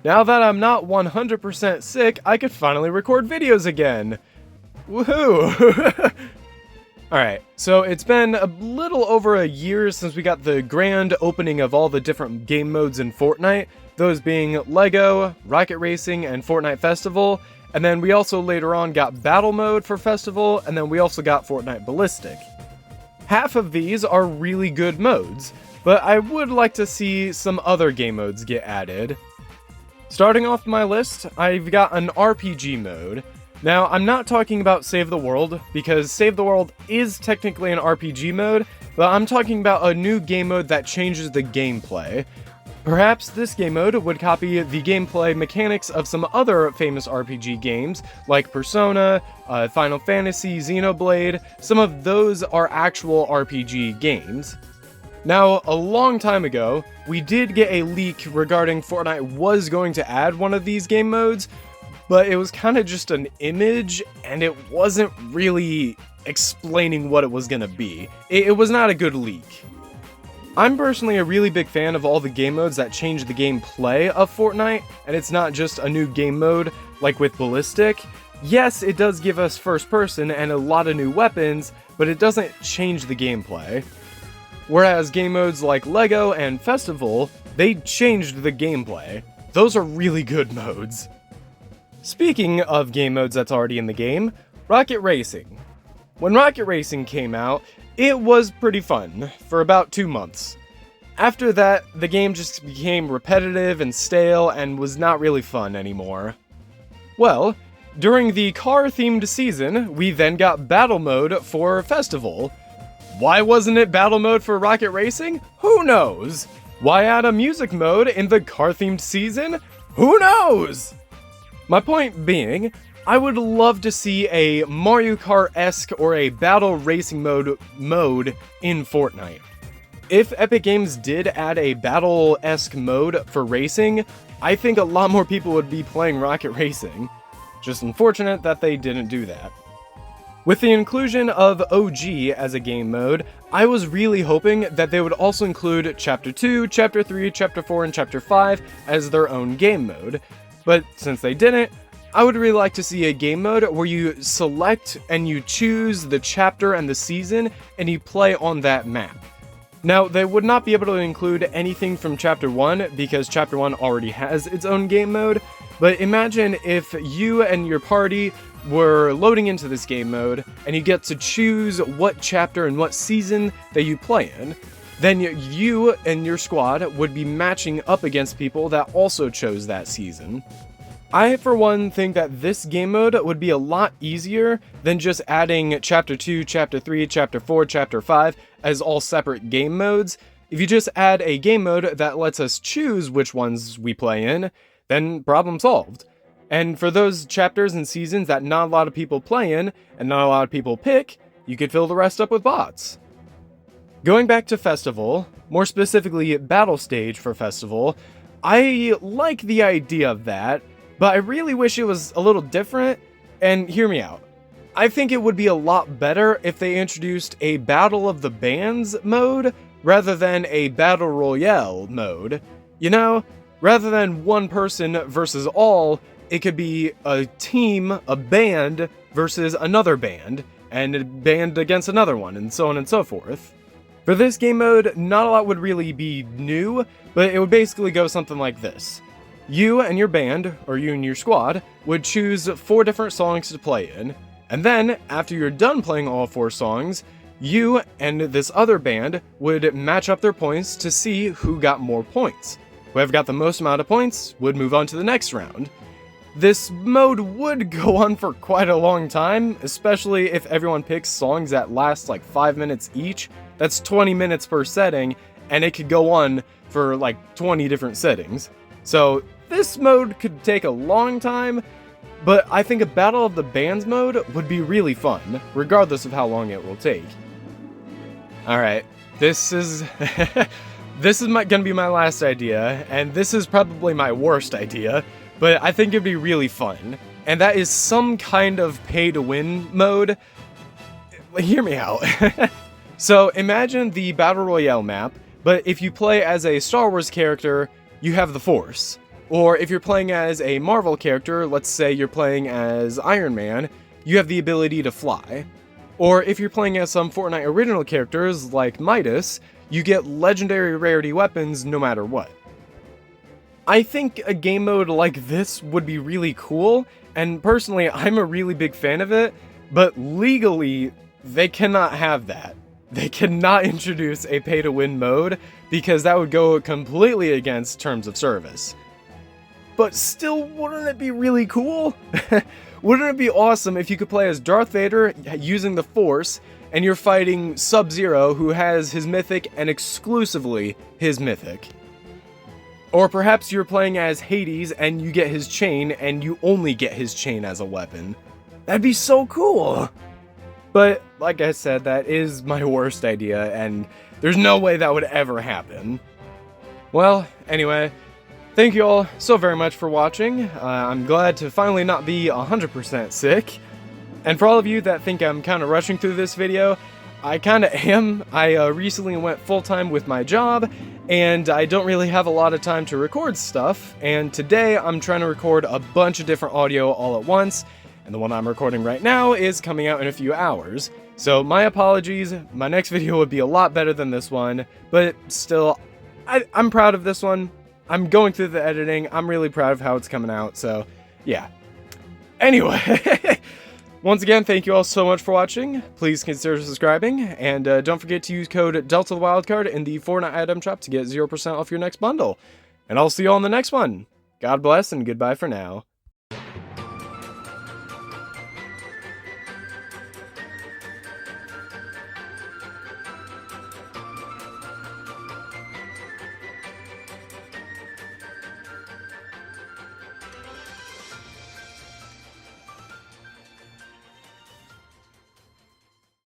Now that I'm not 100% sick, I could finally record videos again. Woohoo! Alright, so it's been a little over a year since we got the grand opening of all the different game modes in Fortnite, those being LEGO, Rocket Racing, and Fortnite Festival, and then we also later on got Battle Mode for Festival, and then we also got Fortnite Ballistic. Half of these are really good modes, but I would like to see some other game modes get added. Starting off my list, I've got an RPG mode. Now, I'm not talking about Save the World, because Save the World is technically an RPG mode, but I'm talking about a new game mode that changes the gameplay. Perhaps this game mode would copy the gameplay mechanics of some other famous RPG games, like Persona, Final Fantasy, Xenoblade. Some of those are actual RPG games. Now, a long time ago, we did get a leak regarding Fortnite was going to add one of these game modes, but it was kind of just an image, and it wasn't really explaining what it was going to be. It was not a good leak. I'm personally a really big fan of all the game modes that change the gameplay of Fortnite, and it's not just a new game mode like with Ballistic. Yes, it does give us first person and a lot of new weapons, but it doesn't change the gameplay. Whereas game modes like LEGO and Festival, they changed the gameplay. Those are really good modes. Speaking of game modes that's already in the game, Rocket Racing. When Rocket Racing came out, it was pretty fun for about 2 months. After that, the game just became repetitive and stale and was not really fun anymore. Well, during the car-themed season, we then got Battle Mode for Festival. Why wasn't it Battle Mode for Rocket Racing? Who knows? Why add a music mode in the car-themed season? Who knows? My point being, I would love to see a Mario Kart-esque or a battle racing mode in Fortnite. If Epic Games did add a battle-esque mode for racing, I think a lot more people would be playing Rocket Racing. Just unfortunate that they didn't do that. With the inclusion of OG as a game mode, I was really hoping that they would also include Chapter 2, Chapter 3, Chapter 4, and Chapter 5 as their own game mode. But since they didn't, I would really like to see a game mode where you select and you choose the chapter and the season and you play on that map. Now, they would not be able to include anything from Chapter 1 because Chapter 1 already has its own game mode, but imagine if you and your party were loading into this game mode and you get to choose what chapter and what season that you play in. Then you and your squad would be matching up against people that also chose that season. I, for one, think that this game mode would be a lot easier than just adding Chapter 2, Chapter 3, Chapter 4, Chapter 5 as all separate game modes. If you just add a game mode that lets us choose which ones we play in, then problem solved. And for those chapters and seasons that not a lot of people play in, and not a lot of people pick, you could fill the rest up with bots. Going back to Festival, more specifically Battle Stage for Festival, I like the idea of that, but I really wish it was a little different, and hear me out. I think it would be a lot better if they introduced a Battle of the Bands mode rather than a Battle Royale mode. You know, rather than one person versus all, it could be a team, a band, versus another band, and a band against another one, and so on and so forth. For this game mode, not a lot would really be new, but it would basically go something like this. You and your band, or you and your squad, would choose 4 different songs to play in, and then, after you're done playing all 4 songs, you and this other band would match up their points to see who got more points. Whoever got the most amount of points would move on to the next round. This mode would go on for quite a long time, especially if everyone picks songs that last like 5 minutes each. That's 20 minutes per setting, and it could go on for like 20 different settings. So this mode could take a long time, but I think a Battle of the Bands mode would be really fun, regardless of how long it will take. Alright, this is gonna be my last idea, and this is probably my worst idea, but I think it'd be really fun. And that is some kind of pay-to-win mode. Hear me out. So imagine the Battle Royale map, but if you play as a Star Wars character, you have the Force. Or if you're playing as a Marvel character, let's say you're playing as Iron Man, you have the ability to fly. Or if you're playing as some Fortnite original characters like Midas, you get legendary rarity weapons no matter what. I think a game mode like this would be really cool, and personally I'm a really big fan of it, but legally they cannot have that. They cannot introduce a pay-to-win mode because that would go completely against terms of service. But still, wouldn't it be really cool? Wouldn't it be awesome if you could play as Darth Vader using the Force, and you're fighting Sub-Zero, who has his mythic and exclusively his mythic? Or perhaps you're playing as Hades and you get his chain and you only get his chain as a weapon. That'd be so cool! But, like I said, that is my worst idea, and there's no way that would ever happen. Well, anyway, thank you all so very much for watching. I'm glad to finally not be 100% sick. And for all of you that think I'm kind of rushing through this video, I kind of am. I recently went full-time with my job, and I don't really have a lot of time to record stuff, and today I'm trying to record a bunch of different audio all at once, and the one I'm recording right now is coming out in a few hours. So my apologies, my next video would be a lot better than this one, but still, I'm proud of this one. I'm going through the editing, I'm really proud of how it's coming out, so yeah. Anyway, once again, thank you all so much for watching. Please consider subscribing, and don't forget to use code DeltaTheWildCard in the Fortnite item shop to get 0% off your next bundle. And I'll see you all in the next one. God bless, and goodbye for now.